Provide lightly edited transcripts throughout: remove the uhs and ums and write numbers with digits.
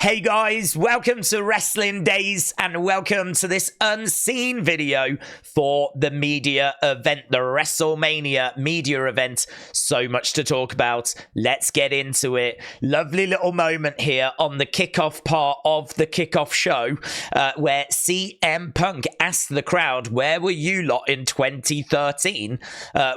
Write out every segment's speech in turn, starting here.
Hey guys, welcome to Wrestling Days and welcome to this unseen video for the media event, the Wrestlemania media event. So much to talk about. Let's get into it. Lovely little moment here on the kickoff part of the kickoff show where CM Punk asked the crowd, where were you lot in 2013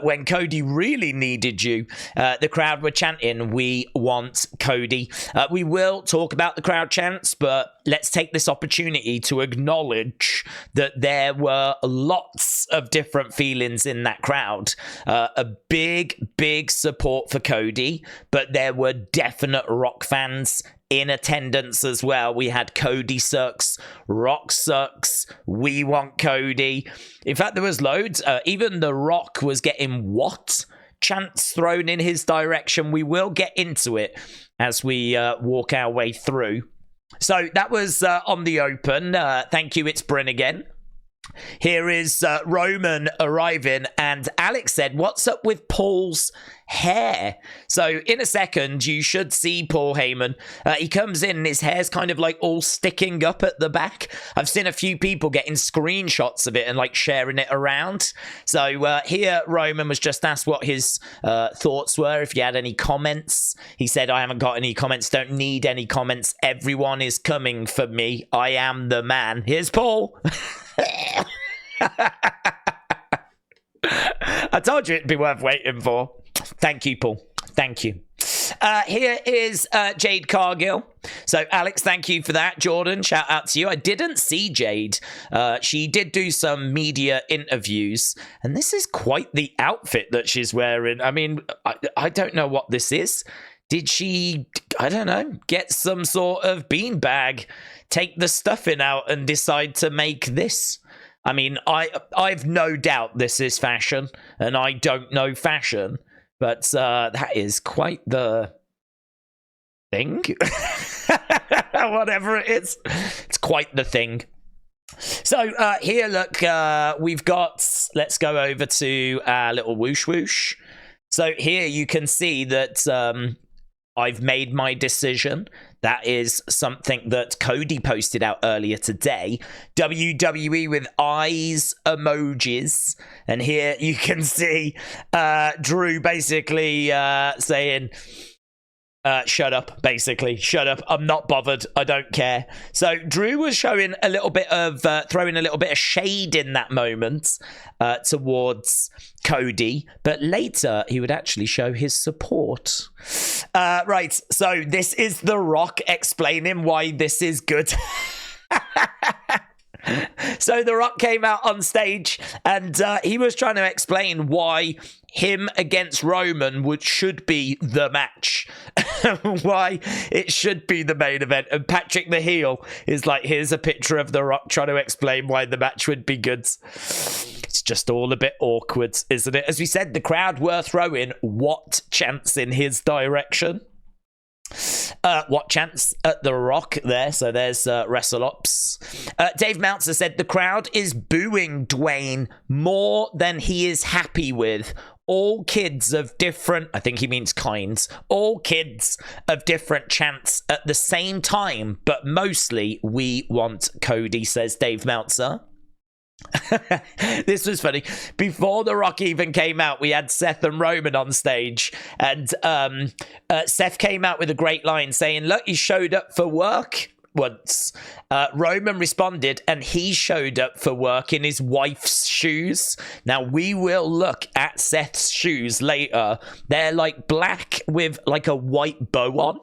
when Cody really needed you? The crowd were chanting, we want Cody. We will talk about the crowd chants, but let's take this opportunity to acknowledge that there were lots of different feelings in that crowd. A big support for Cody, but there were definite Rock fans in attendance as well. We had Cody sucks, Rock sucks, we want Cody. In fact, there was loads. Even The Rock was getting what chants thrown in his direction. We will get into it as we walk our way through. So that was on the open. Thank you, it's Bryn again. Here is Roman arriving, and Alex said, what's up with Paul's hair? So in a second, you should see Paul Heyman. He comes in and his hair's kind of like all sticking up at the back. I've seen a few people getting screenshots of it and like sharing it around. So here, Roman was just asked what his thoughts were, if he had any comments. He said, I haven't got any comments, don't need any comments. Everyone is coming for me. I am the man. Here's Paul. I told you it'd be worth waiting for. Thank you, Paul. Thank you. Here is Jade Cargill. So, Alex, thank you for that. Jordan, shout out to you. I didn't see Jade. She did do some media interviews, and this is quite the outfit that she's wearing. I mean, I don't know what this is. Did she, I don't know, get some sort of beanbag, take the stuffing out and decide to make this? I mean, I've no doubt this is fashion, and I don't know fashion, but that is quite the thing. Whatever it is, it's quite the thing. So here, look, we've got, let's go over to our little whoosh whoosh. So here you can see that I've made my decision. That is something that Cody posted out earlier today. WWE with eyes emojis. And here you can see Drew basically saying, shut up, basically. Shut up. I'm not bothered. I don't care. So Drew was showing a little bit of, throwing a little bit of shade in that moment towards Cody. But later, he would actually show his support. Right. So this is The Rock explaining why this is good. So The Rock came out on stage and he was trying to explain why him against Roman should be the match. Why it should be the main event. And Patrick the heel is like, here's a picture of The Rock trying to explain why the match would be good. It's just all a bit awkward, isn't it? As we said, the crowd were throwing what chants in his direction. What chance at The Rock there? So there's WrestleOps. Dave Meltzer said the crowd is booing Dwayne more than he is happy with. All kids of different, I think he means kinds, all kids of different chants at the same time, but mostly we want Cody, says Dave Meltzer. This was funny. Before The Rock even came out, we had Seth and Roman on stage, and Seth came out with a great line saying, look, he showed up for work once. Roman responded, and he showed up for work in his wife's shoes. Now, we will look at Seth's shoes later. They're like black with like a white bow on.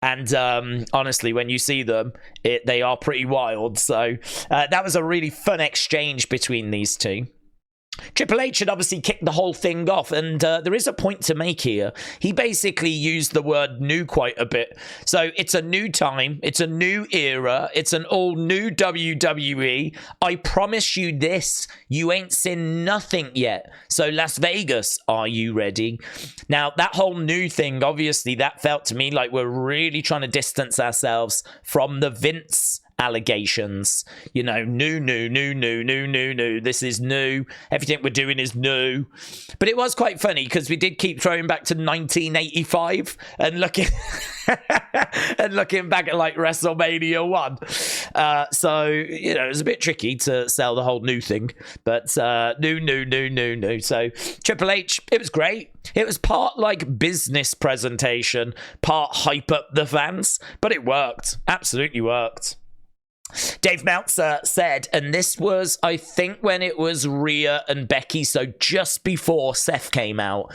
And honestly, when you see them, they are pretty wild. So that was a really fun exchange between these two. Triple H had obviously kicked the whole thing off, and there is a point to make here. He basically used the word new quite a bit. So it's a new time, it's a new era, it's an all new WWE. I promise you this, you ain't seen nothing yet. So Las Vegas, are you ready? Now, that whole new thing, obviously, that felt to me like we're really trying to distance ourselves from the Vince allegations. You know, new. This is new. Everything we're doing is new. But it was quite funny because we did keep throwing back to 1985 and looking and looking back at like WrestleMania 1. So, you know, it was a bit tricky to sell the whole new thing, but new. So Triple H, it was great. It was part like business presentation, part hype up the fans, but it worked. Absolutely worked. Dave Meltzer said, and this was, I think, when it was Rhea and Becky, so just before Seth came out,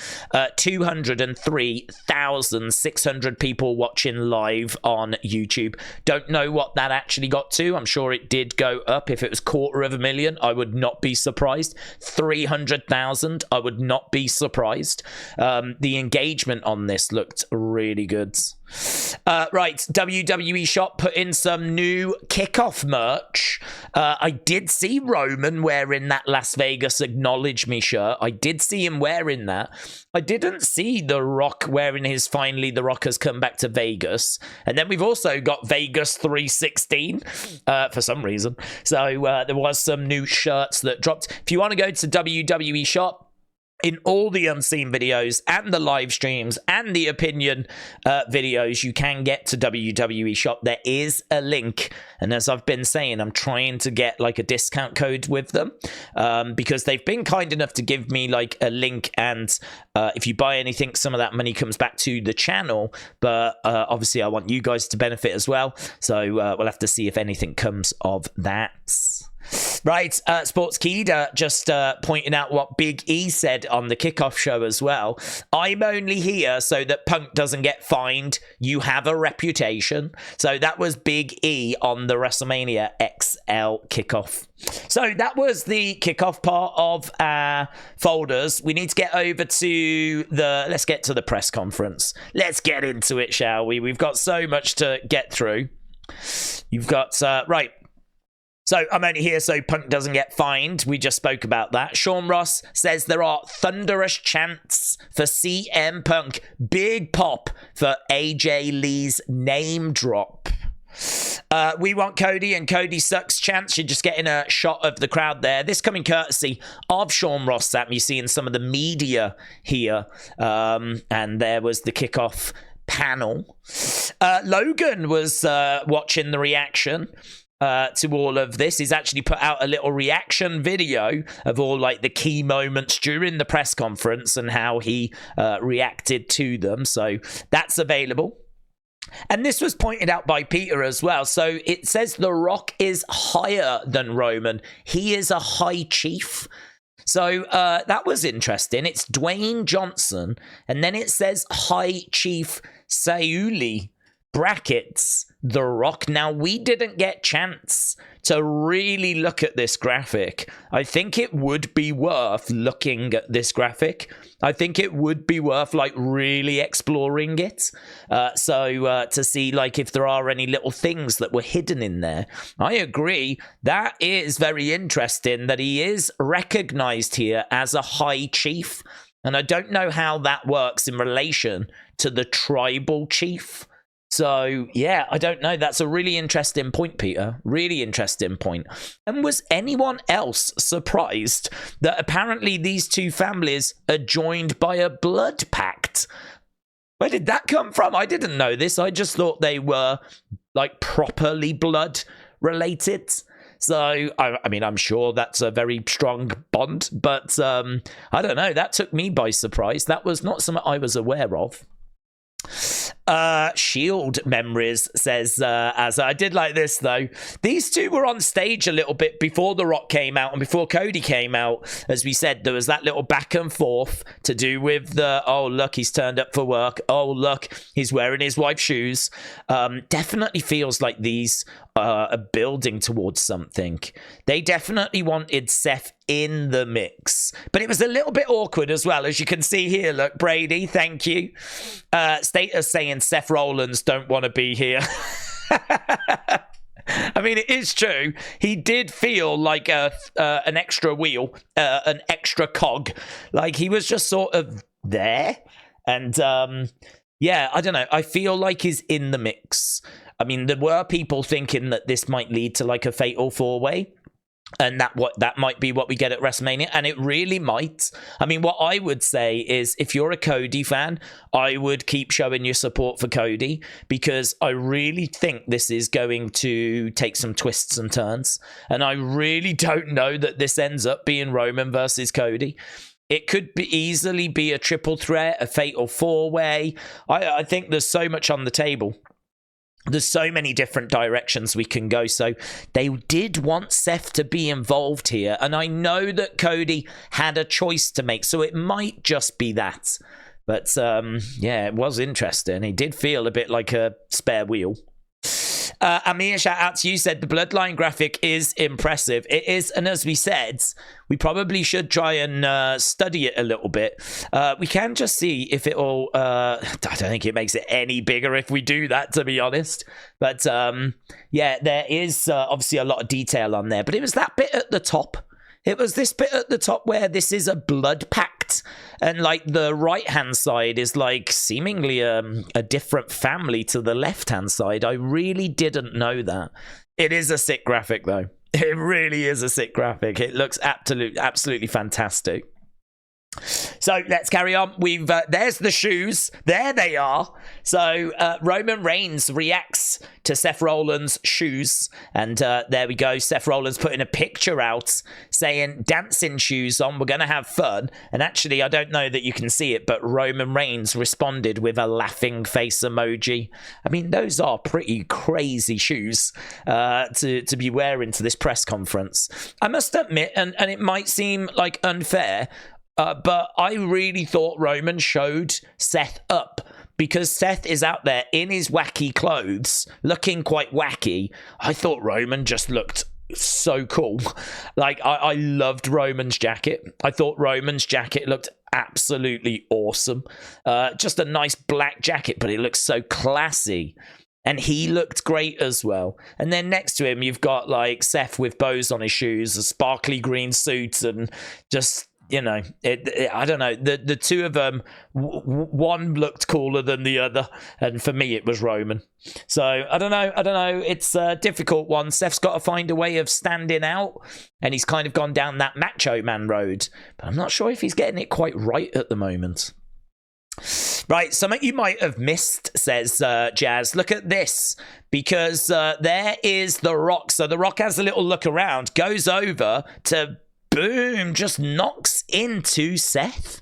203,600 people watching live on YouTube. Don't know what that actually got to. I'm sure it did go up. If it was 250,000, I would not be surprised. 300,000, I would not be surprised. The engagement on this looked really good. Right, WWE Shop put in some new kickoff merch. I did see Roman wearing that Las Vegas Acknowledge Me shirt. I did see him wearing that. I didn't see The Rock wearing his Finally The Rock Has Come Back to Vegas. And then we've also got Vegas 316 for some reason. So there was some new shirts that dropped. If you want to go to WWE Shop, in all the unseen videos and the live streams and the opinion videos, you can get to WWE Shop. There is a link. And as I've been saying, I'm trying to get like a discount code with them because they've been kind enough to give me like a link. And if you buy anything, some of that money comes back to the channel. But obviously, I want you guys to benefit as well. So we'll have to see if anything comes of that. Right, Sportskeeda just pointing out what Big E said on the kickoff show as well. I'm only here so that Punk doesn't get fined. You have a reputation. So that was Big E on the WrestleMania XL kickoff. So that was the kickoff part of our folders. We need to get over to let's get to the press conference. Let's get into it, shall we? We've got so much to get through. You've got, right. So I'm only here so Punk doesn't get fined. We just spoke about that. Sean Ross says there are thunderous chants for CM Punk. Big pop for AJ Lee's name drop. We want Cody and Cody sucks chants. You're just getting a shot of the crowd there. This coming courtesy of Sean Ross that you see in some of the media here. And there was the kickoff panel. Logan was watching the reaction to all of this. He's actually put out a little reaction video of all like the key moments during the press conference and how he reacted to them. So that's available. And this was pointed out by Peter as well. So it says The Rock is higher than Roman. He is a high chief. So that was interesting. It's Dwayne Johnson. And then it says High Chief Sauli, brackets, The Rock. Now, we didn't get chance to really look at this graphic. I think it would be worth looking at this graphic. I think it would be worth like really exploring it. So to see like if there are any little things that were hidden in there. I agree. That is very interesting that he is recognized here as a high chief. And I don't know how that works in relation to the tribal chief. So, yeah, I don't know. That's a really interesting point, Peter. Really interesting point. And was anyone else surprised that apparently these two families are joined by a blood pact? Where did that come from? I didn't know this. I just thought they were, like, properly blood related. So, I mean, I'm sure that's a very strong bond. But, I don't know. That took me by surprise. That was not something I was aware of. Shield Memories says, as I did like this though, these two were on stage a little bit before The Rock came out and before Cody came out. As we said, there was that little back and forth to do with the, oh look, he's turned up for work, oh look, he's wearing his wife's shoes. Definitely feels like these are building towards something. They definitely wanted Seth in the mix, but it was a little bit awkward as well. As you can see here, look, Brady, thank you. Status saying Seth Rollins don't want to be here. I mean, it is true. He did feel like an extra wheel, an extra cog. Like he was just sort of there. And yeah, I don't know. I feel like he's in the mix. I mean, there were people thinking that this might lead to like a fatal four-way. And that might be what we get at WrestleMania, and it really might. I mean, what I would say is, if you're a Cody fan, I would keep showing your support for Cody, because I really think this is going to take some twists and turns, and I really don't know that this ends up being Roman versus Cody. It could easily be a triple threat, a fatal four-way. I think there's so much on the table. There's so many different directions we can go. So they did want Seth to be involved here. And I know that Cody had a choice to make, so it might just be that. But yeah, it was interesting. He did feel a bit like a spare wheel. Amir, shout out to you, said the Bloodline graphic is impressive. It is, and as we said, we probably should try and study it a little bit. We can just see if it'll... I don't think it makes it any bigger if we do that, to be honest. But yeah, there is obviously a lot of detail on there. But it was that bit at the top. It was this bit at the top where this is a blood pact, and like the right hand side is like seemingly a different family to the left hand side. I really didn't know that. It is a sick graphic though. It really is a sick graphic. It looks absolutely fantastic. So let's carry on. There's the shoes. There they are. So Roman Reigns reacts to Seth Rollins' shoes. And there we go. Seth Rollins putting a picture out saying, dancing shoes on. We're going to have fun. And actually, I don't know that you can see it, but Roman Reigns responded with a laughing face emoji. I mean, those are pretty crazy shoes to be wearing to this press conference. I must admit, and it might seem like unfair, but I really thought Roman showed Seth up, because Seth is out there in his wacky clothes, looking quite wacky. I thought Roman just looked so cool. Like, I loved Roman's jacket. I thought Roman's jacket looked absolutely awesome. Just a nice black jacket, but it looks so classy. And he looked great as well. And then next to him, you've got like Seth with bows on his shoes, a sparkly green suit, and just... You know, I don't know. The two of them, one looked cooler than the other, and for me, it was Roman. So I don't know. It's a difficult one. Seth's got to find a way of standing out, and he's kind of gone down that Macho Man road. But I'm not sure if he's getting it quite right at the moment. Right, something you might have missed, says Jazz. Look at this, because there is The Rock. So The Rock has a little look around, goes over to... Boom, just knocks into Seth.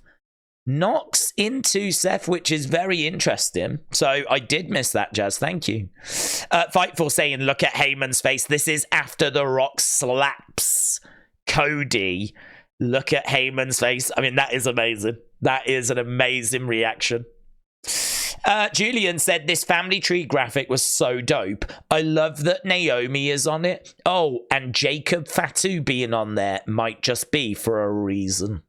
Knocks into Seth, which is very interesting. So I did miss that, Jazz. Thank you. Fightful saying, look at Heyman's face. This is after The Rock slaps Cody. Look at Heyman's face. I mean, that is amazing. That is an amazing reaction. Julian said this family tree graphic was so dope. I love that Naomi is on it. Oh, and Jacob Fatu being on there might just be for a reason.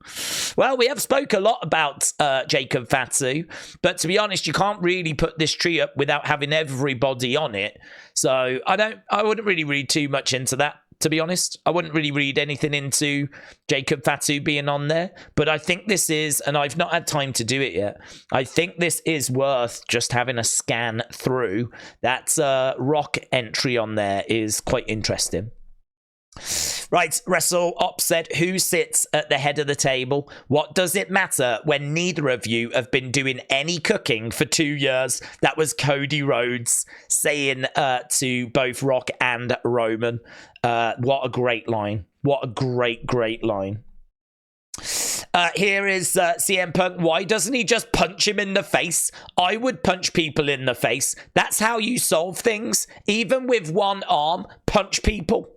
Well, we have spoke a lot about Jacob Fatu, but to be honest, you can't really put this tree up without having everybody on it. So I wouldn't really read too much into that. To be honest, I wouldn't really read anything into Jacob Fatu being on there, but I think this is, and I've not had time to do it yet, I think this is worth just having a scan through. That Rock entry on there is quite interesting. Right, Wrestle Ops said, who sits at the head of the table? What does it matter when neither of you have been doing any cooking for 2 years? That was Cody Rhodes saying to both Rock and Roman. What a great line. What a great line. Here is CM Punk. Why doesn't he just punch him in the face? I would punch people in the face. That's how you solve things. Even with one arm, punch people.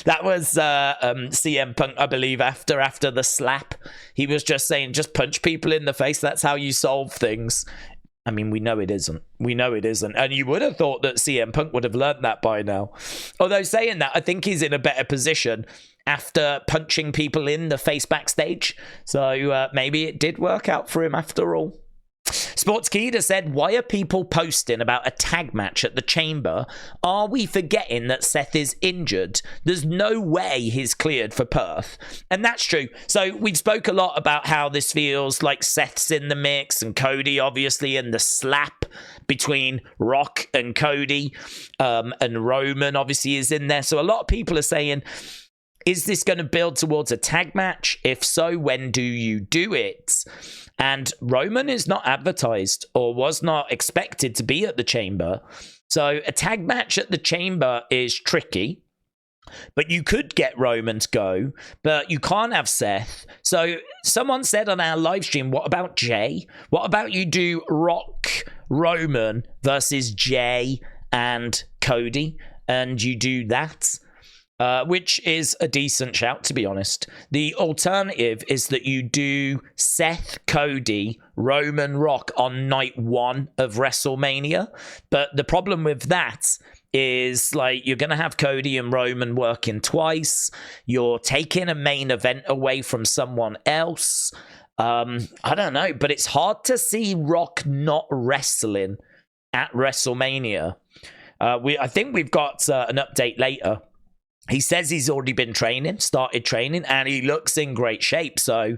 That was CM Punk, I believe, after the slap. He was just saying, just punch people in the face. That's how you solve things. I mean, we know it isn't. We know it isn't. And you would have thought that CM Punk would have learned that by now. Although saying that, I think he's in a better position after punching people in the face backstage. So maybe it did work out for him after all. Sportskeeda said, why are people posting about a tag match at the Chamber? Are we forgetting that Seth is injured? There's no way he's cleared for Perth. And that's true. So we spoke a lot about how this feels like Seth's in the mix and Cody, obviously, and the slap between Rock and Cody, and Roman, obviously, is in there. So a lot of people are saying, is this going to build towards a tag match? If so, when do you do it? And Roman is not advertised or was not expected to be at the Chamber. So a tag match at the Chamber is tricky. But you could get Roman to go, but you can't have Seth. So someone said on our live stream, what about Jay? What about you do Rock, Roman versus Jay and Cody? And you do that? Which is a decent shout, to be honest. The alternative is that you do Seth, Cody, Roman, Rock on night 1 of WrestleMania. But the problem with that is, like, you're going to have Cody and Roman working twice. You're taking a main event away from someone else. I don't know, but it's hard to see Rock not wrestling at WrestleMania. I think we've got an update later. He says he's already been started training, and he looks in great shape. So,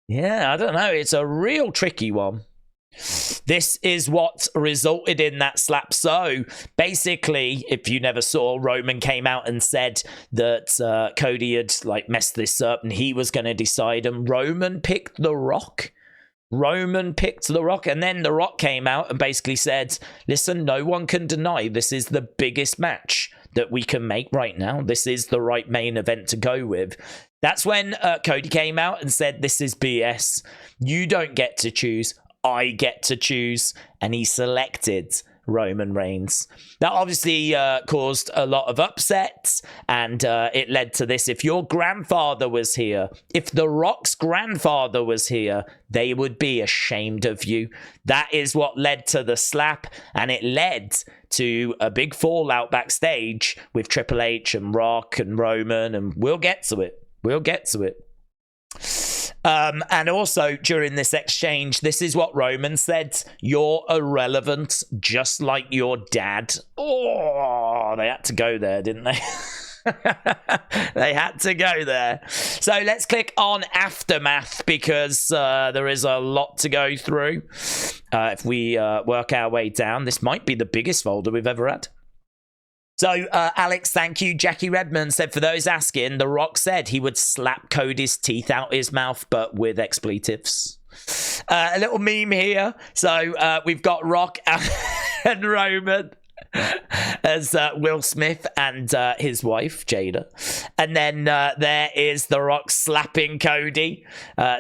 yeah, I don't know. It's a real tricky one. This is what resulted in that slap. So, basically, if you never saw, Roman came out and said that Cody had messed this up and he was going to decide. And Roman picked The Rock. And then The Rock came out and basically said, listen, no one can deny this is the biggest match that we can make right now. This is the right main event to go with. That's when Cody came out and said, this is BS. You don't get to choose. I get to choose. And he selected Roman Reigns. That obviously caused a lot of upsets, and it led to this. If your grandfather was here, if The Rock's grandfather was here, they would be ashamed of you. That is what led to the slap, and it led to a big fallout backstage with Triple H and Rock and Roman, and we'll get to it. And also, during this exchange, this is what Roman said. You're irrelevant, just like your dad. Oh, they had to go there, didn't they? They had to go there. So let's click on Aftermath, because there is a lot to go through. If we work our way down, this might be the biggest folder we've ever had. So, Alex, thank you. Jackie Redmond said, for those asking, The Rock said he would slap Cody's teeth out his mouth, but with expletives. A little meme here. So, we've got Rock and Roman as Will Smith and his wife, Jada. And then there is The Rock slapping Cody.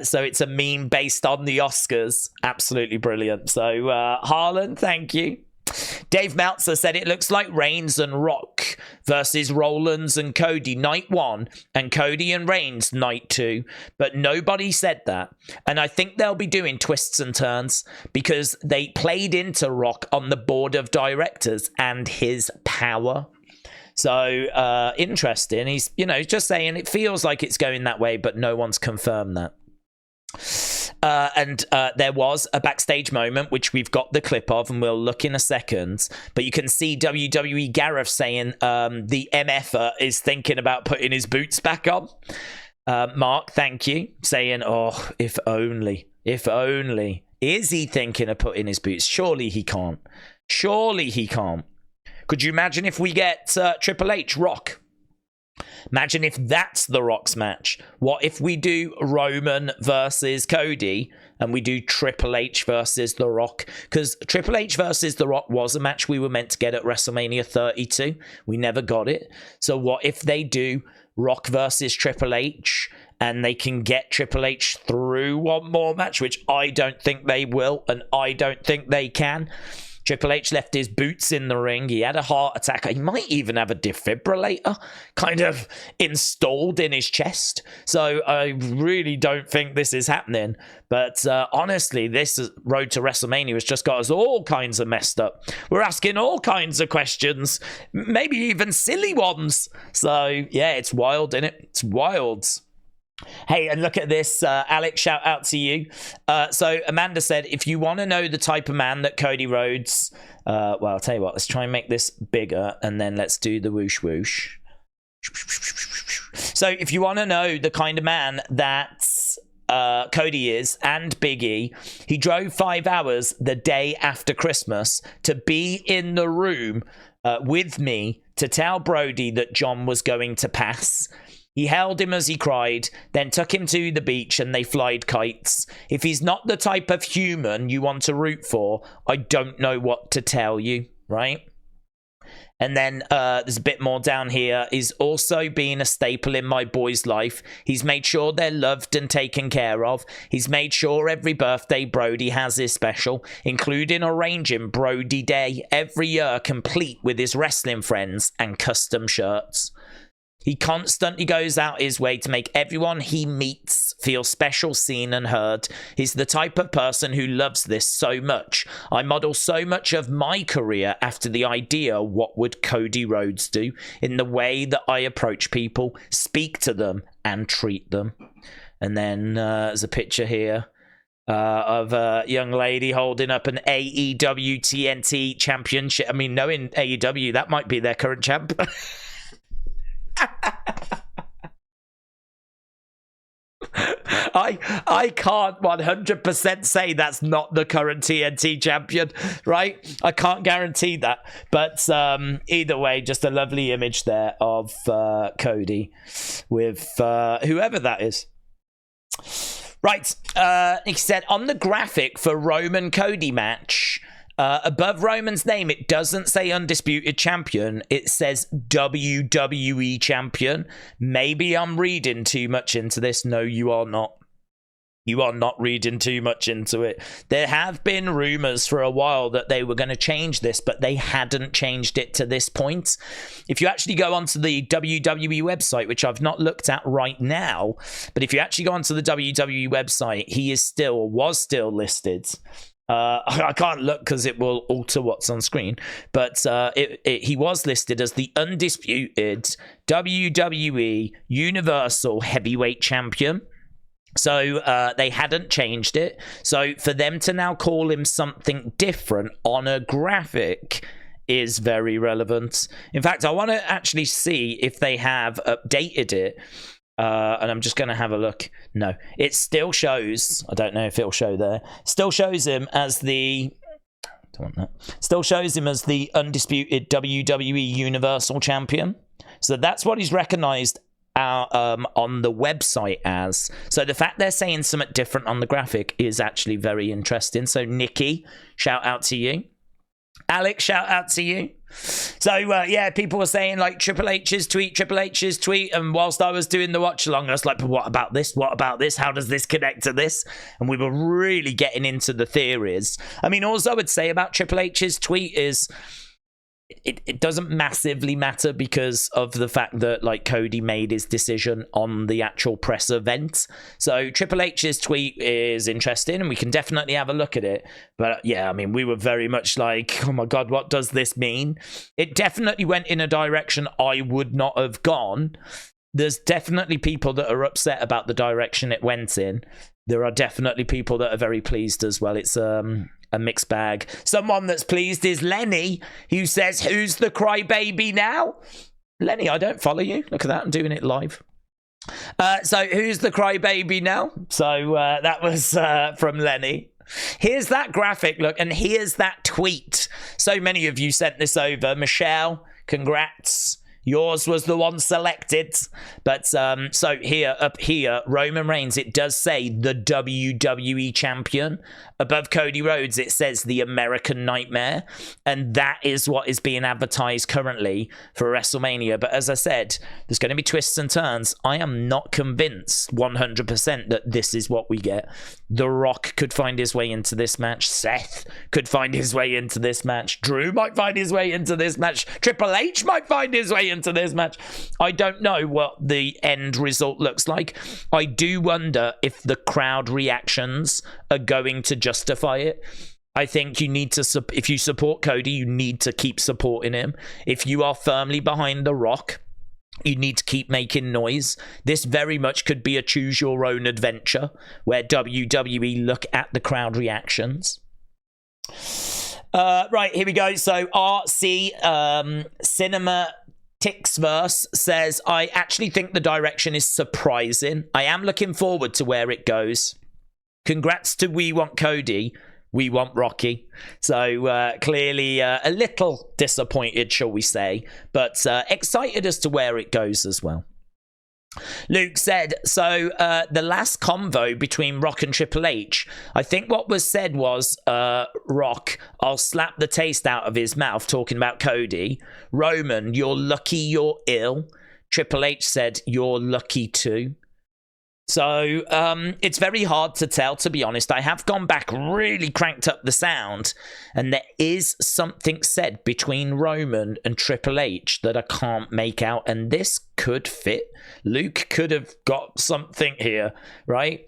So, it's a meme based on the Oscars. Absolutely brilliant. So, Harlan, thank you. Dave Meltzer said it looks like Reigns and Rock versus Rollins and Cody night 1 and Cody and Reigns night 2, but nobody said that. And I think they'll be doing twists and turns because they played into Rock on the board of directors and his power. So interesting. He's, just saying it feels like it's going that way, but no one's confirmed that. And there was a backstage moment, which we've got the clip of, and we'll look in a second. But you can see WWE Gareth saying the MFer is thinking about putting his boots back on. Mark, thank you. Saying, oh, if only. Is he thinking of putting his boots? Surely he can't. Could you imagine if we get Triple H, Rock? Imagine if that's The Rock's match. What if we do Roman versus Cody and we do Triple H versus The Rock? Because Triple H versus The Rock was a match we were meant to get at WrestleMania 32. We never got it. So what if they do Rock versus Triple H and they can get Triple H through one more match, which I don't think they will and I don't think they can. Triple H left his boots in the ring. He had a heart attack. He might even have a defibrillator kind of installed in his chest. So I really don't think this is happening. But honestly, this road to WrestleMania has just got us all kinds of messed up. We're asking all kinds of questions, maybe even silly ones. So yeah, it's wild, isn't it? It's wild. Hey, and look at this. Alex, shout out to you. So Amanda said, if you want to know the type of man that Cody Rhodes... well, I'll tell you what. Let's try and make this bigger, and then let's do the whoosh whoosh. So if you want to know the kind of man that Cody is, and Big E, he drove 5 hours the day after Christmas to be in the room with me to tell Brody that John was going to pass. He held him as he cried, then took him to the beach and they flied kites. If he's not the type of human you want to root for, I don't know what to tell you, right? And then there's a bit more down here. He's also been a staple in my boy's life. He's made sure they're loved and taken care of. He's made sure every birthday Brody has is special, including arranging Brody Day every year, complete with his wrestling friends and custom shirts. He constantly goes out his way to make everyone he meets feel special, seen and heard. He's the type of person who loves this so much. I model so much of my career after the idea, what would Cody Rhodes do, in the way that I approach people, speak to them and treat them. And then there's a picture here of a young lady holding up an AEW TNT championship. I mean, knowing AEW, that might be their current champ. I can't 100% say that's not the current TNT champion, right? I can't guarantee that. But either way, just a lovely image there of Cody with whoever that is. Right. He said, on the graphic for Roman Cody match, above Roman's name, it doesn't say Undisputed Champion. It says WWE Champion. Maybe I'm reading too much into this. No, you are not. You are not reading too much into it. There have been rumors for a while that they were going to change this, but they hadn't changed it to this point. If you actually go onto the WWE website, which I've not looked at right now, but if you actually go onto the WWE website, he is still, or was still listed. I can't look because it will alter what's on screen, but he was listed as the undisputed WWE Universal Heavyweight Champion. So they hadn't changed it. So for them to now call him something different on a graphic is very relevant. In fact, I want to actually see if they have updated it. And I'm just going to have a look. No, it still shows. I don't know if it'll show there. Still shows him as the. Don't want that. Still shows him as the undisputed WWE Universal Champion. So that's what he's recognized on the website as. So the fact they're saying something different on the graphic is actually very interesting. So Nikki, shout out to you. Alex, shout out to you. So, yeah, people were saying, like, Triple H's tweet, and whilst I was doing the watch-along, I was like, but what about this? What about this? How does this connect to this? And we were really getting into the theories. I mean, all I would say about Triple H's tweet is it doesn't massively matter because of the fact that, like, Cody made his decision on the actual press event. So Triple H's tweet is interesting and we can definitely have a look at it. But yeah, I mean, we were very much like, oh my God, what does this mean? It definitely went in a direction I would not have gone. There's definitely people that are upset about the direction it went in. There are definitely people that are very pleased as well. It's a mixed bag. Someone that's pleased is Lenny, who says, who's the crybaby now? Lenny, I don't follow you. Look at that. I'm doing it live. So who's the crybaby now? So that was from Lenny. Here's that graphic, look, and here's that tweet. So many of you sent this over. Michelle, congrats. Yours was the one selected. But so here, up here, Roman Reigns, it does say the WWE Champion. Above Cody Rhodes, it says the American Nightmare. And that is what is being advertised currently for WrestleMania. But as I said, there's going to be twists and turns. I am not convinced 100% that this is what we get. The Rock could find his way into this match. Seth could find his way into this match. Drew might find his way into this match. Triple H might find his way into this match. I don't know what the end result looks like. I do wonder if the crowd reactions are going to justify it. I think you need to, if you support Cody, you need to keep supporting him. If you are firmly behind The Rock, You need to keep making noise. This very much could be a choose your own adventure where WWE look at the crowd reactions. Right, here we go. So RC Cinema Tixverse says, I actually think the direction is surprising. I am looking forward to where it goes. Congrats to We Want Cody. We want Rocky. So clearly a little disappointed, shall we say, but excited as to where it goes as well. Luke said, so the last convo between Rock and Triple H, I think what was said was, Rock, I'll slap the taste out of his mouth, talking about Cody. Roman, you're lucky you're ill. Triple H said, you're lucky too. So it's very hard to tell, to be honest. I have gone back, really cranked up the sound, and there is something said between Roman and Triple H that I can't make out, and this could fit. Luke could have got something here, right?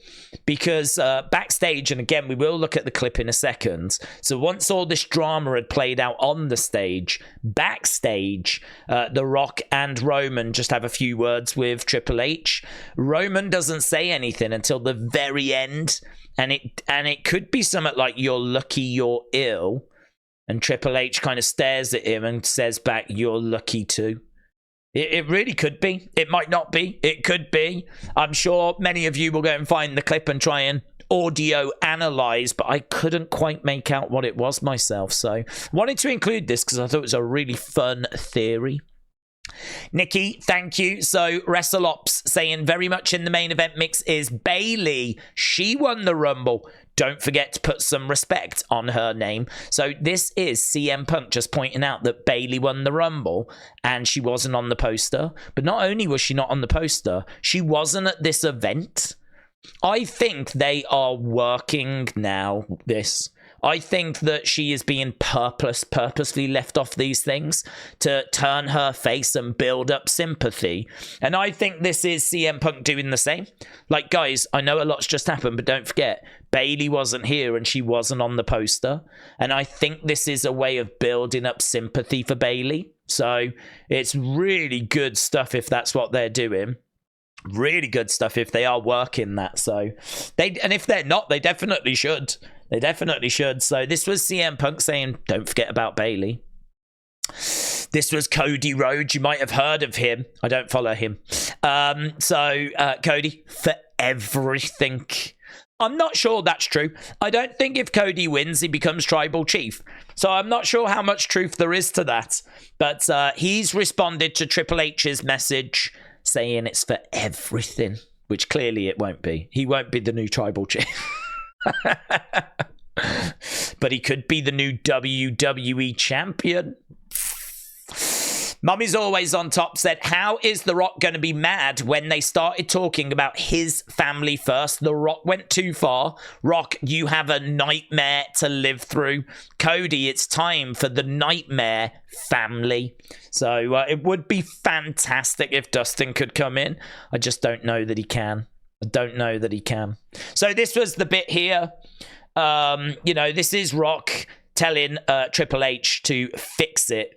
Because backstage, and again, we will look at the clip in a second. So once all this drama had played out on the stage, backstage, The Rock and Roman just have a few words with Triple H. Roman doesn't say anything until the very end, and it could be something like, you're lucky you're ill, and Triple H kind of stares at him and says back, you're lucky too. It really could be. It might not be. It could be. I'm sure many of you will go and find the clip and try and audio analyze, but I couldn't quite make out what it was myself. So wanted to include this because I thought it was a really fun theory. Nikki, thank you. So WrestleOps saying very much in the main event mix is Bayley. She won the Rumble. Don't forget to put some respect on her name. So this is CM Punk just pointing out that Bayley won the Rumble and she wasn't on the poster. But not only was she not on the poster, she wasn't at this event. I think they are working now this. I think that she is being purposely left off these things to turn her face and build up sympathy. And I think this is CM Punk doing the same. Like, guys, I know a lot's just happened, but don't forget, Bayley wasn't here and she wasn't on the poster. And I think this is a way of building up sympathy for Bayley. So it's really good stuff if that's what they're doing. Really good stuff if they are working that. So and if they're not, they definitely should. They definitely should. So this was CM Punk saying, don't forget about Bayley. This was Cody Rhodes. You might have heard of him. I don't follow him. Cody, for everything. I'm not sure that's true. I don't think if Cody wins, he becomes tribal chief. So I'm not sure how much truth there is to that. But he's responded to Triple H's message saying it's for everything, which clearly it won't be. He won't be the new tribal chief. But he could be the new WWE champion. Mummy's always on top said, how is The Rock going to be mad when they started talking about his family first? The Rock went too far. Rock, you have a nightmare to live through. Cody, it's time for the nightmare family. So it would be fantastic if Dustin could come in. I just don't know that he can. I don't know that he can. So this was the bit here. This is Rock telling Triple H to fix it.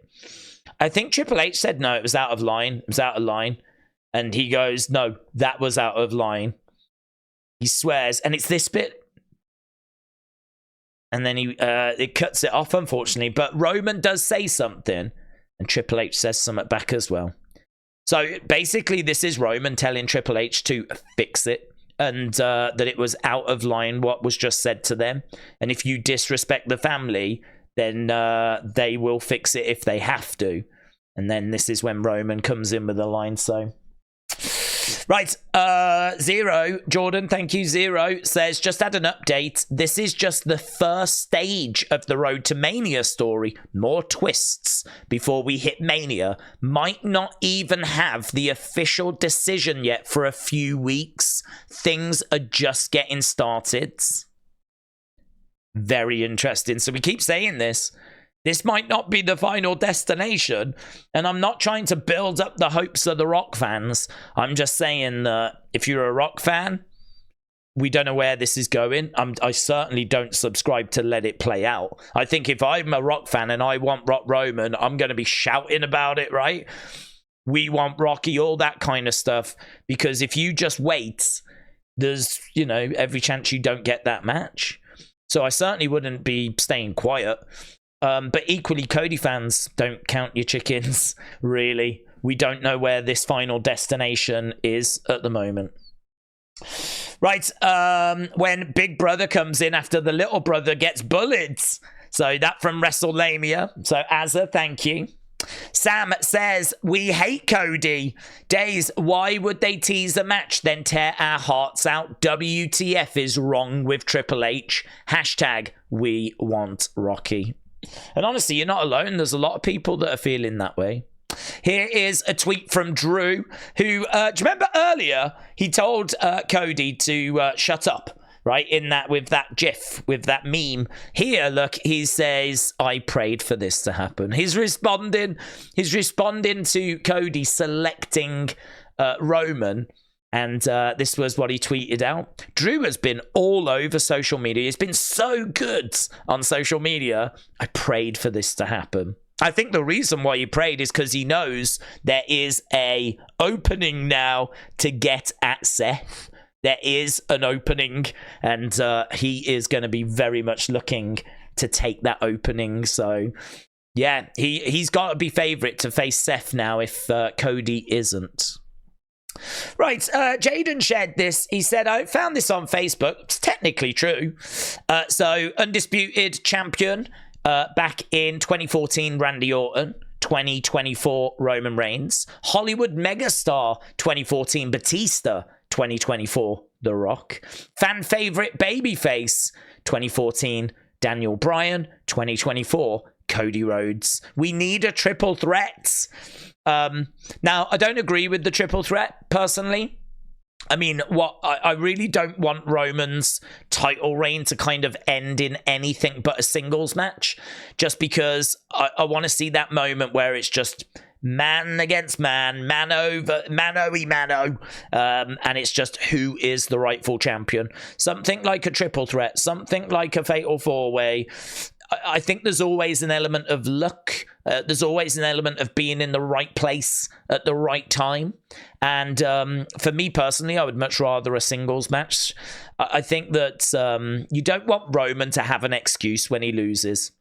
I think Triple H said, no, it was out of line. It was out of line. And he goes, no, that was out of line. He swears. And it's this bit. And then it cuts it off, unfortunately. But Roman does say something. And Triple H says something back as well. So basically, this is Roman telling Triple H to fix it. And that it was out of line what was just said to them. And if you disrespect the family, then they will fix it if they have to. And then this is when Roman comes in with the line. So, right, Zero, Jordan, thank you, Zero, says, just had an update. This is just the first stage of the Road to Mania story. More twists before we hit Mania. Might not even have the official decision yet for a few weeks. Things are just getting started. Very interesting. So we keep saying this. This might not be the final destination. And I'm not trying to build up the hopes of the Rock fans. I'm just saying that if you're a Rock fan, we don't know where this is going. I certainly don't subscribe to let it play out. I think if I'm a Rock fan and I want Rock Roman, I'm going to be shouting about it, right? we want Rocky, all that kind of stuff. Because if you just wait, there's, you know, every chance you don't get that match. So I certainly wouldn't be staying quiet. But equally, Cody fans, don't count your chickens, really. We don't know where this final destination is at the moment. Right, when Big Brother comes in after the little brother gets bullied. So that from Wrestlemania. So Azza, thank you. Sam says, we hate Cody. Days, why would they tease a match then tear our hearts out? WTF is wrong with Triple H. Hashtag we want Rocky. And honestly, you're not alone. There's a lot of people that are feeling that way. Here is a tweet from Drew, who, do you remember earlier, he told Cody to shut up, right? In that, with that GIF, with that meme. Here, look, he says, I prayed for this to happen. He's responding to Cody selecting Roman. And this was what he tweeted out. Drew has been all over social media. He's been so good on social media. I prayed for this to happen. I think the reason why he prayed is because he knows there is a opening now to get at Seth. There is an opening, and he is going to be very much looking to take that opening. So, yeah, he's got to be favourite to face Seth now if Cody isn't. Right, Jaden shared this. He said, I found this on Facebook. It's technically true. So, undisputed champion back in 2014, Randy Orton. 2024, Roman Reigns. Hollywood megastar 2014, Batista. 2024, The Rock. Fan favorite babyface 2014, Daniel Bryan. 2024, Cody Rhodes. We need a triple threat. Now, I don't agree with the triple threat, personally. I mean, I really don't want Roman's title reign to kind of end in anything but a singles match, just because I want to see that moment where it's just man against man, mano-y-mano, and it's just who is the rightful champion. Something like a triple threat, something like a fatal four-way. I think there's always an element of luck. There's always an element of being in the right place at the right time. And for me personally, I would much rather a singles match. I think that you don't want Roman to have an excuse when he loses.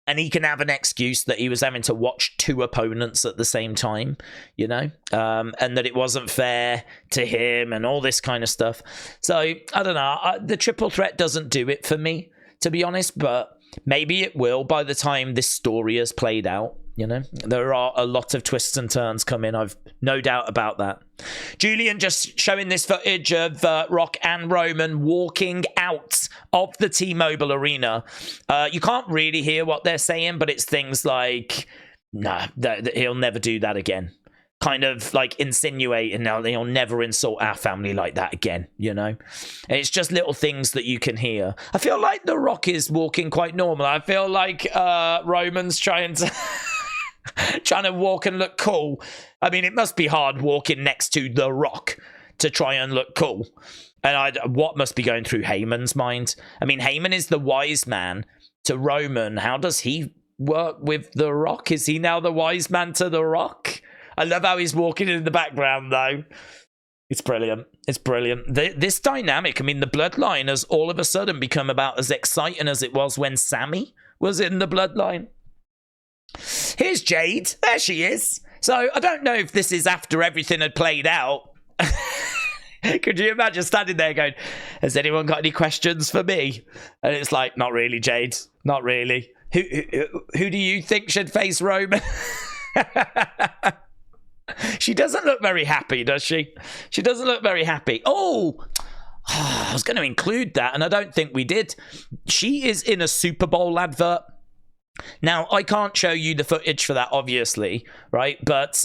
And he can have an excuse that he was having to watch two opponents at the same time, you know, and that it wasn't fair to him and all this kind of stuff. So, I don't know. The triple threat doesn't do it for me, to be honest, but maybe it will by the time this story has played out. You know, there are a lot of twists and turns coming. I've no doubt about that. Julian just showing this footage of Rock and Roman walking out of the T-Mobile Arena. You can't really hear what they're saying, but it's things like, nah, he'll never do that again. Kind of like insinuating, now he'll never insult our family like that again, you know? It's just little things that you can hear. I feel like The Rock is walking quite normal. I feel like Roman's trying to walk and look cool. I mean, it must be hard walking next to The Rock to try and look cool. And what must be going through Heyman's mind? I mean, Heyman is the wise man to Roman. How does he work with The Rock? Is he now the wise man to The Rock? I love how he's walking in the background, though. It's brilliant. It's brilliant. This dynamic, I mean, the Bloodline has all of a sudden become about as exciting as it was when Sammy was in the Bloodline. Here's Jade. There she is. So I don't know if this is after everything had played out. Could you imagine standing there going, has anyone got any questions for me? And it's like, not really, Jade. Not really. Who do you think should face Roman? She doesn't look very happy, does she? She doesn't look very happy. Oh, I was going to include that, and I don't think we did. She is in a Super Bowl advert. Now, I can't show you the footage for that, obviously, right? But it's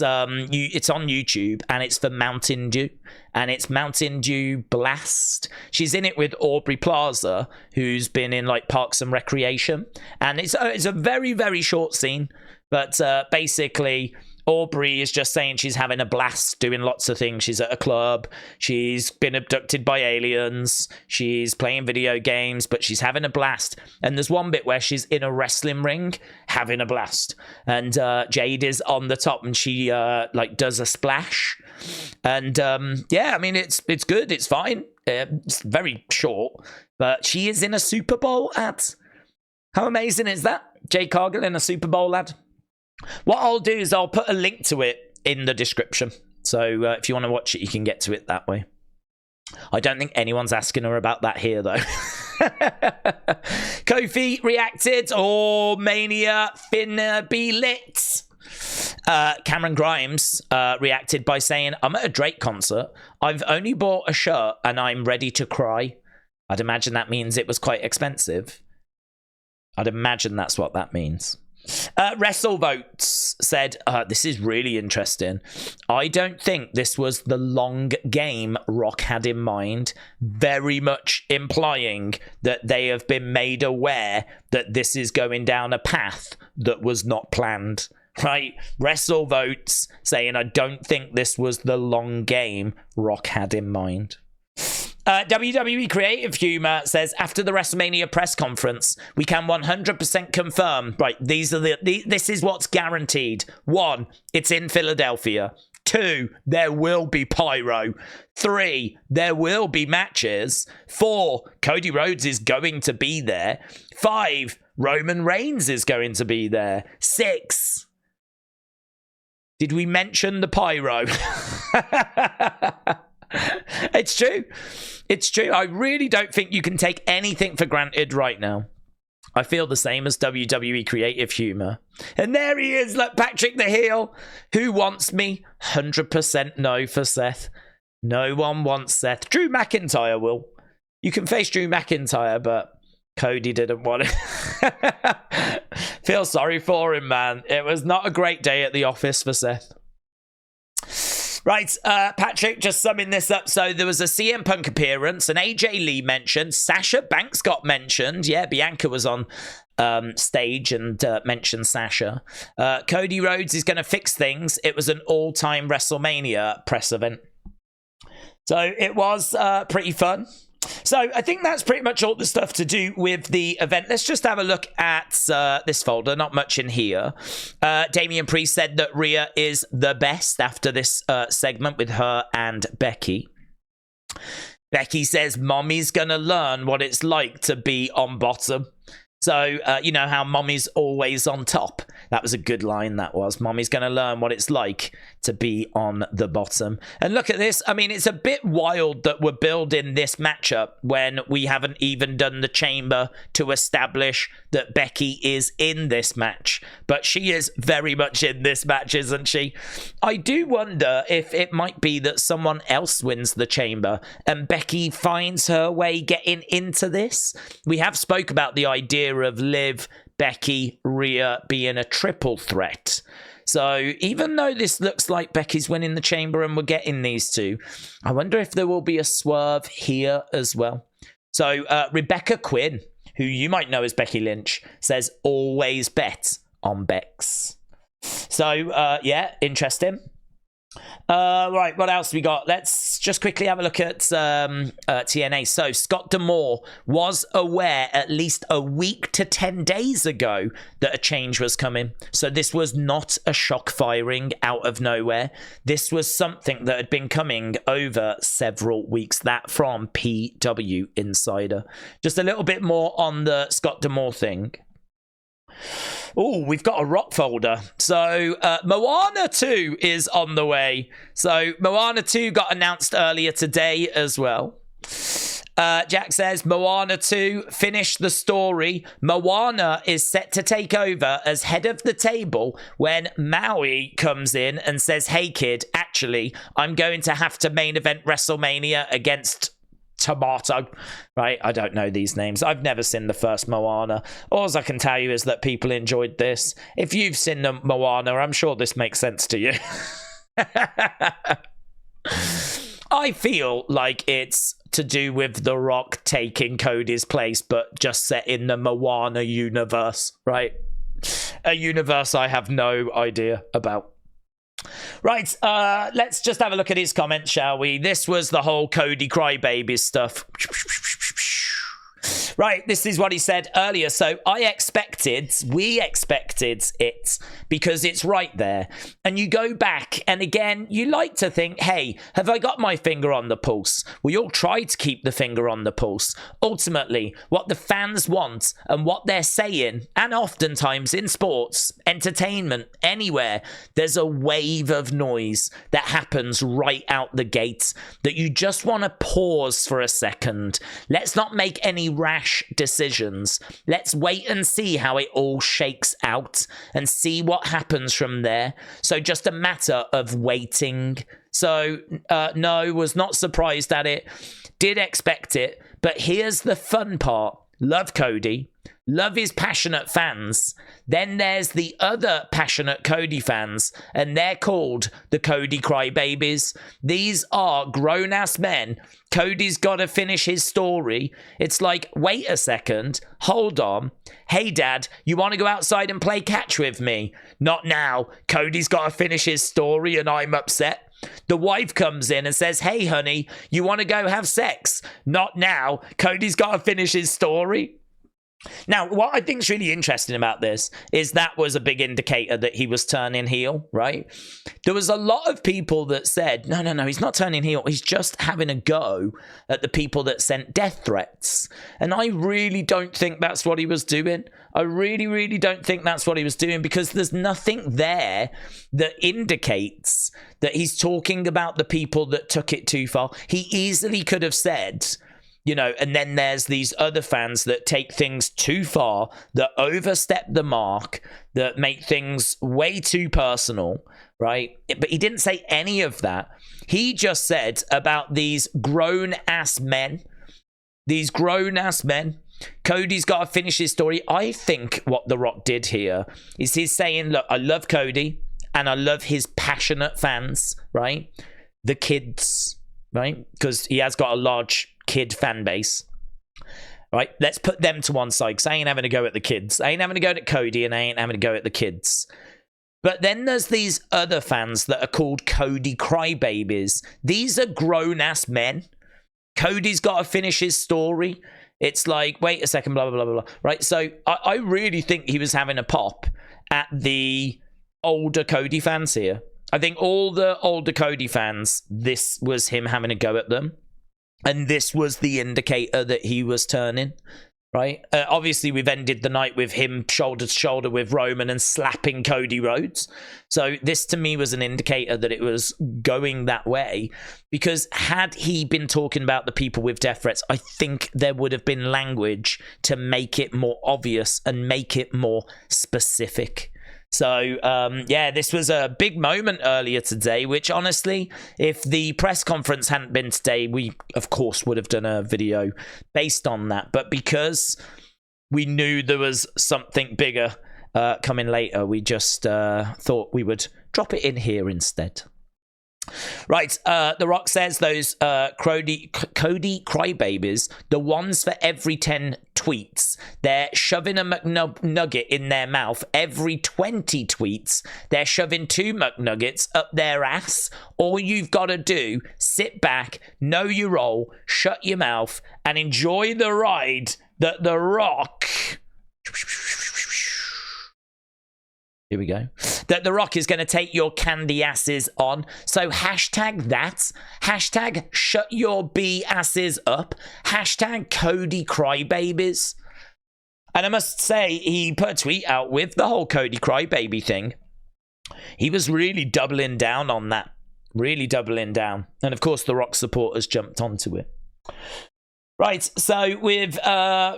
on YouTube, and it's for Mountain Dew, and it's Mountain Dew Blast. She's in it with Aubrey Plaza, who's been in like Parks and Recreation, and it's a very, very short scene. But basically, Aubrey is just saying she's having a blast doing lots of things. She's at a club. She's been abducted by aliens. She's playing video games, but she's having a blast. And there's one bit where she's in a wrestling ring having a blast. And Jade is on the top and she like does a splash. And yeah, I mean, it's good. It's fine. It's very short, but she is in a Super Bowl ad. How amazing is that? Jade Cargill in a Super Bowl ad. What I'll do is I'll put a link to it in the description. So if you want to watch it, you can get to it that way. I don't think anyone's asking her about that here, though. Kofi reacted. Oh, Mania finna be lit. Cameron Grimes reacted by saying, I'm at a Drake concert. I've only bought a shirt and I'm ready to cry. I'd imagine that means it was quite expensive. I'd imagine that's what that means. Wrestlevotes said, this is really interesting. I don't think this was the long game Rock had in mind, very much implying that they have been made aware that this is going down a path that was not planned. Right? Wrestlevotes saying, I don't think this was the long game Rock had in mind. WWE Creative Humor says, after the WrestleMania press conference, we can 100% confirm, right, these are this is what's guaranteed. 1, it's in Philadelphia. 2, there will be pyro. 3, there will be matches. 4, Cody Rhodes is going to be there. 5, Roman Reigns is going to be there. 6, did we mention the pyro? It's true. It's true. I really don't think you can take anything for granted right now. I feel the same as WWE Creative Humor. And there he is, look, Patrick the heel. Who wants me? 100% no for Seth. No one wants Seth. Drew McIntyre will. You can face Drew McIntyre, but Cody didn't want it. Feel sorry for him, man. It was not a great day at the office for Seth. Right, Patrick, just summing this up. So there was a CM Punk appearance, an AJ Lee mentioned, Sasha Banks got mentioned. Yeah, Bianca was on stage and mentioned Sasha. Cody Rhodes is going to fix things. It was an all-time WrestleMania press event. So it was pretty fun. So I think that's pretty much all the stuff to do with the event. Let's just have a look at this folder. Not much in here. Damian Priest said that Rhea is the best after this segment with her and Becky. Becky says, Mommy's going to learn what it's like to be on bottom. So, you know how Mommy's always on top. That was a good line, that was. Mommy's going to learn what it's like to be on the bottom. And look at this. I mean, it's a bit wild that we're building this matchup when we haven't even done the chamber to establish that Becky is in this match. But she is very much in this match, isn't she? I do wonder if it might be that someone else wins the chamber and Becky finds her way getting into this. We have spoke about the idea of Liv, Becky, Rhea being a triple threat. So even though this looks like Becky's winning the chamber and we're getting these two, I wonder if there will be a swerve here as well. So Rebecca Quinn, who you might know as Becky Lynch, says always bet on Bex. So yeah, interesting. Right, what else we got? Let's just quickly have a look at TNA. So Scott D'Amore was aware at least a week to 10 days ago that a change was coming. So this was not a shock firing out of nowhere. This was something that had been coming over several weeks. That from PW Insider. Just a little bit more on the Scott D'Amore thing. Oh, we've got a rock folder. So Moana 2 is on the way. So Moana 2 got announced earlier today as well. Jack says Moana 2 finished the story. Moana is set to take over as head of the table when Maui comes in and says, hey kid, actually I'm going to have to main event WrestleMania against Tomato, right? I don't know these names. I've never seen the first Moana. All I can tell you is that people enjoyed this. If you've seen the Moana, I'm sure this makes sense to you. I feel like it's to do with The Rock taking Cody's place, but just set in the Moana universe, right? A universe I have no idea about. Right, let's just have a look at his comments, shall we? This was the whole Cody Crybabies stuff. Right, this is what he said earlier. So we expected it because it's right there. And you go back, and again, you like to think, hey, have I got my finger on the pulse? We all try to keep the finger on the pulse. Ultimately, what the fans want and what they're saying, and oftentimes in sports, entertainment, anywhere, there's a wave of noise that happens right out the gate that you just want to pause for a second. Let's not make any rash decisions. Let's wait and see how it all shakes out and see what happens from there. So just a matter of waiting. So no, was not surprised at it. Did expect it. But here's the fun part. Love Cody. Love his passionate fans. Then there's the other passionate Cody fans, and they're called the Cody Crybabies. These are grown-ass men. Cody's got to finish his story. It's like, wait a second, hold on. Hey, Dad, you want to go outside and play catch with me? Not now. Cody's got to finish his story, and I'm upset. The wife comes in and says, hey, honey, you want to go have sex? Not now. Cody's got to finish his story. Now, what I think is really interesting about this is that was a big indicator that he was turning heel, right? There was a lot of people that said, no, he's not turning heel. He's just having a go at the people that sent death threats. And I really don't think that's what he was doing. I really, really don't think that's what he was doing, because there's nothing there that indicates that he's talking about the people that took it too far. He easily could have said, you know, and then there's these other fans that take things too far, that overstep the mark, that make things way too personal, right? But he didn't say any of that. He just said about these grown-ass men. These grown-ass men. Cody's got to finish his story. I think what The Rock did here is he's saying, look, I love Cody, and I love his passionate fans, right? The kids, right? Because he has got a large kid fan base, right? Let's put them to one side, because I ain't having a go at the kids. I ain't having a go at Cody, and I ain't having a go at the kids. But then there's these other fans that are called Cody Crybabies. These are grown-ass men. Cody's got to finish his story. It's like, wait a second, blah, blah, blah, blah, right? So I really think he was having a pop at the older Cody fans here. I think all the older Cody fans, this was him having a go at them. And this was the indicator that he was turning, right? Obviously, we've ended the night with him shoulder to shoulder with Roman and slapping Cody Rhodes. So this, to me, was an indicator that it was going that way. Because had he been talking about the people with death threats, I think there would have been language to make it more obvious and make it more specific. So, yeah, this was a big moment earlier today, which honestly, if the press conference hadn't been today, we, of course, would have done a video based on that. But because we knew there was something bigger coming later, we just thought we would drop it in here instead. Right, The Rock says those Cody Crybabies, the ones for every 10 tweets, they're shoving a McNugget in their mouth. Every 20 tweets, they're shoving 2 McNuggets up their ass. All you've got to do, sit back, know your role, shut your mouth, and enjoy the ride that The Rock... Here we go. That The Rock is going to take your candy asses on. So hashtag that. Hashtag shut your B asses up. Hashtag Cody Crybabies. And I must say, he put a tweet out with the whole Cody Crybaby thing. He was really doubling down on that. Really doubling down. And of course, The Rock supporters jumped onto it. Right, so with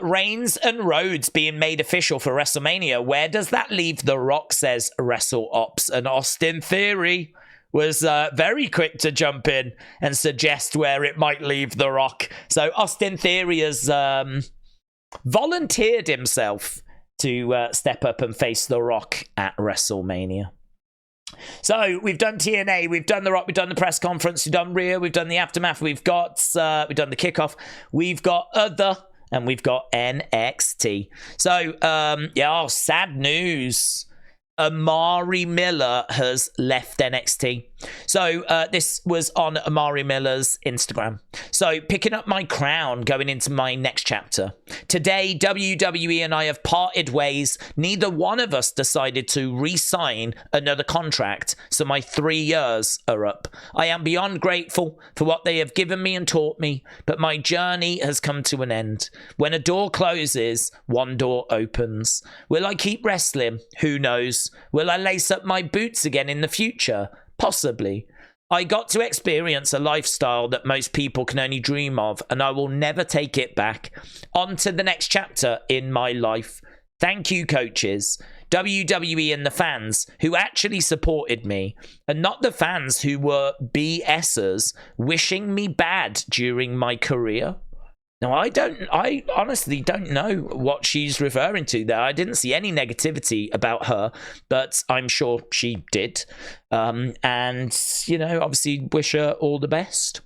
Reigns and Rhodes being made official for WrestleMania, where does that leave The Rock, says WrestleOps? And Austin Theory was very quick to jump in and suggest where it might leave The Rock. So Austin Theory has volunteered himself to step up and face The Rock at WrestleMania. So we've done TNA, we've done The Rock, we've done the press conference, we've done Rhea, we've done the aftermath, we've done the kickoff, we've got other, and we've got NXT. So yeah, sad news. Amari Miller has left NXT. So this was on Amari Miller's Instagram. So picking up my crown going into my next chapter. Today, WWE and I have parted ways. Neither one of us decided to re-sign another contract, so my 3 years are up. I am beyond grateful for what they have given me and taught me, but my journey has come to an end. When a door closes, one door opens. Will I keep wrestling? Who knows? Will I lace up my boots again in the future? Possibly. I got to experience a lifestyle that most people can only dream of, and I will never take it back. On to the next chapter in my life. Thank you, coaches, WWE, and the fans who actually supported me, and not the fans who were BSers wishing me bad during my career. Now, I honestly don't know what she's referring to there. I didn't see any negativity about her, but I'm sure she did. And, you know, obviously wish her all the best.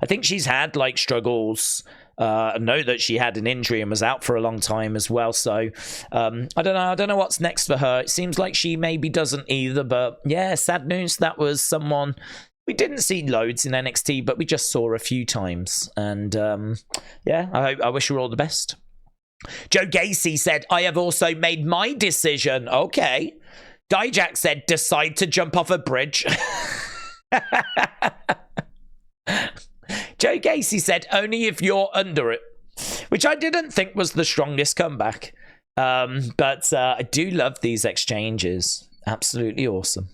I think she's had, like, struggles. I know that she had an injury and was out for a long time as well. So, I don't know what's next for her. It seems like she maybe doesn't either. But, yeah, sad news. That was someone... We didn't see loads in NXT, but we just saw a few times. And, yeah, I wish her all the best. Joe Gacy said, I have also made my decision. Okay. Dijak said, decide to jump off a bridge. Joe Gacy said, only if you're under it. Which I didn't think was the strongest comeback. But I do love these exchanges. Absolutely awesome.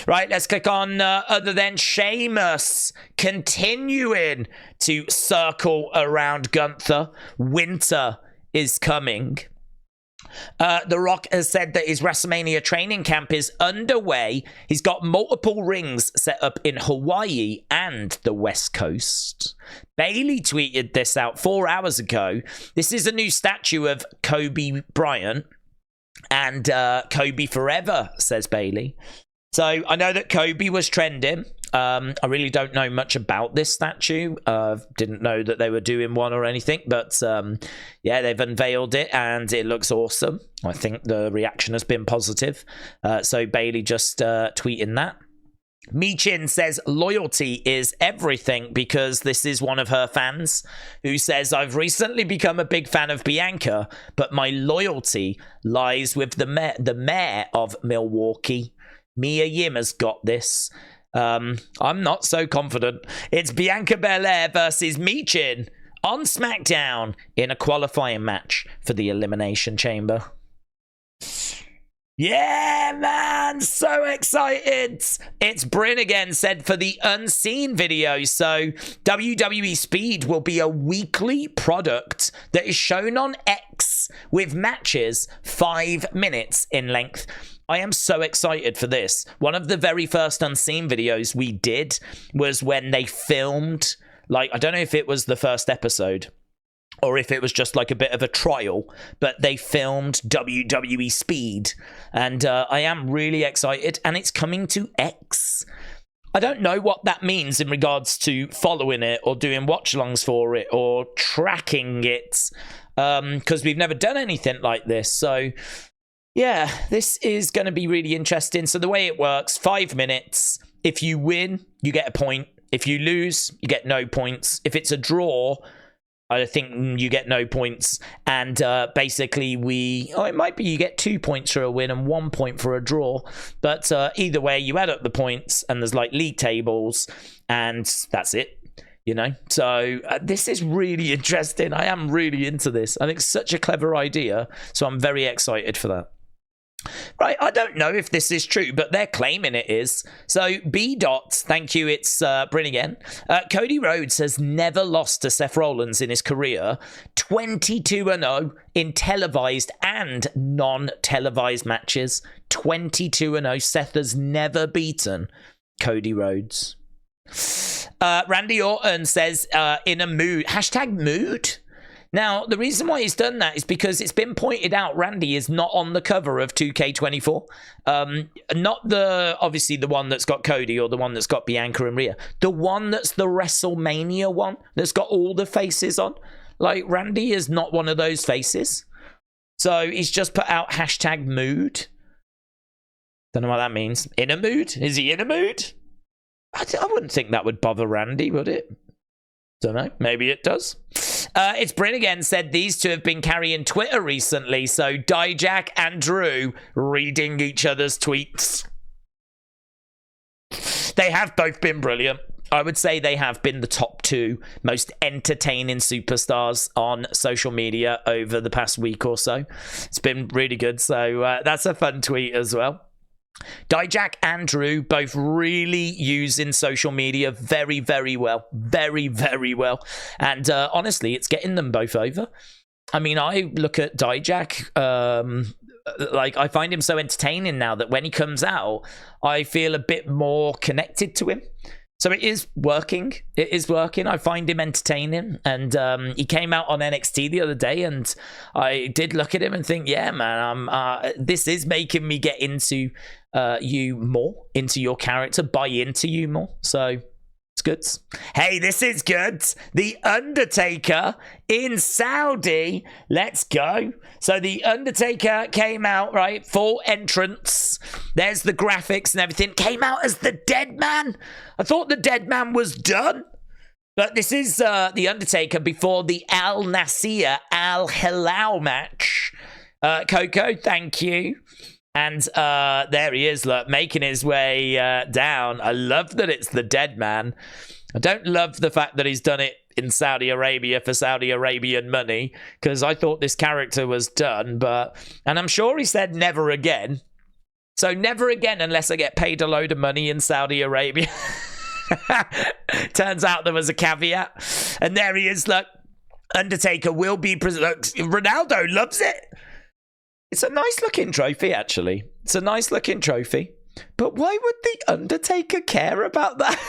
Right, let's click on other than Sheamus continuing to circle around Gunther. Winter is coming. The Rock has said that his WrestleMania training camp is underway. He's got multiple rings set up in Hawaii and the West Coast. Bayley tweeted this out 4 hours ago. This is a new statue of Kobe Bryant and Kobe Forever, says Bayley. So I know that Kobe was trending. I really don't know much about this statue. Didn't know that they were doing one or anything. But yeah, they've unveiled it and it looks awesome. I think the reaction has been positive. So Bayley just tweeting that. Michin says loyalty is everything because this is one of her fans who says, I've recently become a big fan of Bianca, but my loyalty lies with the mayor of Milwaukee. Mia Yim has got this. I'm not so confident. It's Bianca Belair versus Michin on SmackDown in a qualifying match for the Elimination Chamber. Yeah, man, so excited. It's Bryn again, said for the unseen video. So WWE Speed will be a weekly product that is shown on X with matches 5 minutes in length. I am so excited for this. One of the very first unseen videos we did was when they filmed, like, I don't know if it was the first episode or if it was just like a bit of a trial, but they filmed WWE Speed. And I am really excited, and it's coming to X. I don't know what that means in regards to following it or doing watch-alongs for it or tracking it, because we've never done anything like this. So yeah, this is going to be really interesting. So the way it works, 5 minutes. If you win, you get a point. If you lose, you get no points. If it's a draw, I think you get no points. And basically it might be you get 2 points for a win and 1 point for a draw. But either way, you add up the points and there's like league tables and that's it. You know, so this is really interesting. I am really into this. I think it's such a clever idea. So I'm very excited for that. Right, I don't know if this is true, but they're claiming it is. So B. Thank you, it's Bryn again. Cody Rhodes has never lost to Seth Rollins in his career. 22-0 in televised and non-televised matches. 22-0. Seth has never beaten Cody Rhodes. Randy Orton says, in a mood. #mood? Now, the reason why he's done that is because it's been pointed out Randy is not on the cover of 2K24. Not obviously the one that's got Cody or the one that's got Bianca and Rhea. The one that's the WrestleMania one that's got all the faces on. Like, Randy is not one of those faces. So he's just put out #mood. Don't know what that means. In a mood? Is he in a mood? I wouldn't think that would bother Randy, would it? Don't know. Maybe it does. It's Bryn again, said these two have been carrying Twitter recently, so Dijak and Drew reading each other's tweets. They have both been brilliant. I would say they have been the top two most entertaining superstars on social media over the past week or so. It's been really good, so that's a fun tweet as well. Dijak and Drew both really using social media very, very well. Very, very well. And honestly, it's getting them both over. I mean, I look at Dijak, like, I find him so entertaining now that when he comes out, I feel a bit more connected to him. So it is working. It is working. I find him entertaining. And he came out on NXT the other day, and I did look at him and think, yeah, man, this is making me get into you more, into your character, buy into you more. So it's good. Hey, this is good. The Undertaker in Saudi. Let's go. So the Undertaker came out, right? Full entrance. There's the graphics and everything. Came out as the Dead Man. I thought the Dead Man was done. But this is the Undertaker before the Al Nasir Al Hilal match. Coco, thank you. And there he is, look, making his way down. I love that it's the Dead Man. I don't love the fact that he's done it in Saudi Arabia for Saudi Arabian money, because I thought this character was done. And I'm sure he said never again. So never again unless I get paid a load of money in Saudi Arabia. Turns out there was a caveat. And there he is, look. Undertaker will be... Look, Ronaldo loves it. It's a nice looking trophy, actually. It's a nice looking trophy. But why would the Undertaker care about that?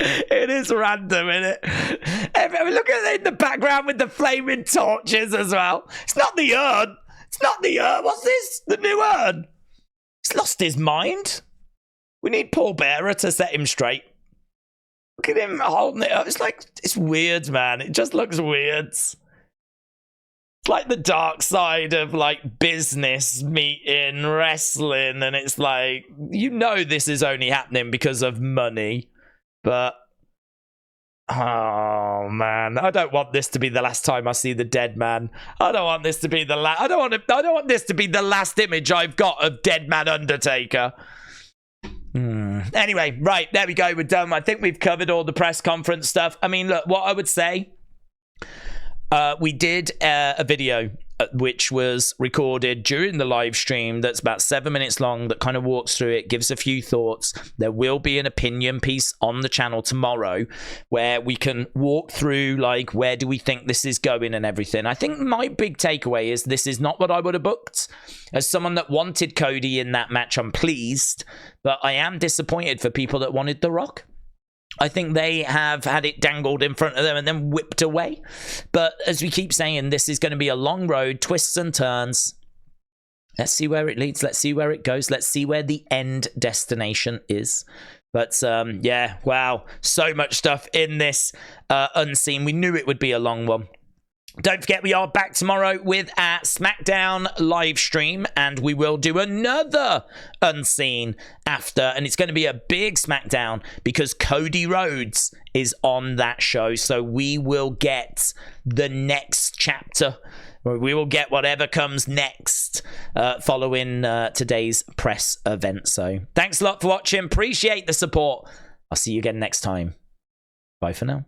It is random, isn't it? Look at it in the background with the flaming torches as well. It's not the urn. It's not the urn. What's this? The new urn. He's lost his mind. We need Paul Bearer to set him straight. Look at him holding it up. It's like, it's weird, man. It just looks weird. It's like the dark side of like business meeting wrestling, and it's like, you know, this is only happening because of money. But oh man, I don't want this to be the last time I see the Dead Man. I don't want this to be the last. I don't want this to be the last image I've got of Dead Man Undertaker. Anyway, right, there we go. We're done. I think we've covered all the press conference stuff. I mean, look, what I would say. We did a video which was recorded during the live stream that's about 7 minutes long, that kind of walks through it, gives a few thoughts. There will be an opinion piece on the channel tomorrow where we can walk through, like, where do we think this is going and everything. I think my big takeaway is this is not what I would have booked. As someone that wanted Cody in that match, I'm pleased, but I am disappointed for people that wanted The Rock. I think they have had it dangled in front of them and then whipped away. But as we keep saying, this is going to be a long road, twists and turns. Let's see where it leads. Let's see where it goes. Let's see where the end destination is. But yeah, wow. So much stuff in this Unseen. We knew it would be a long one. Don't forget, we are back tomorrow with our SmackDown live stream, and we will do another Unseen after, and it's going to be a big SmackDown because Cody Rhodes is on that show, so we will get the next chapter. We will get whatever comes next following today's press event. So thanks a lot for watching. Appreciate the support. I'll see you again next time. Bye for now.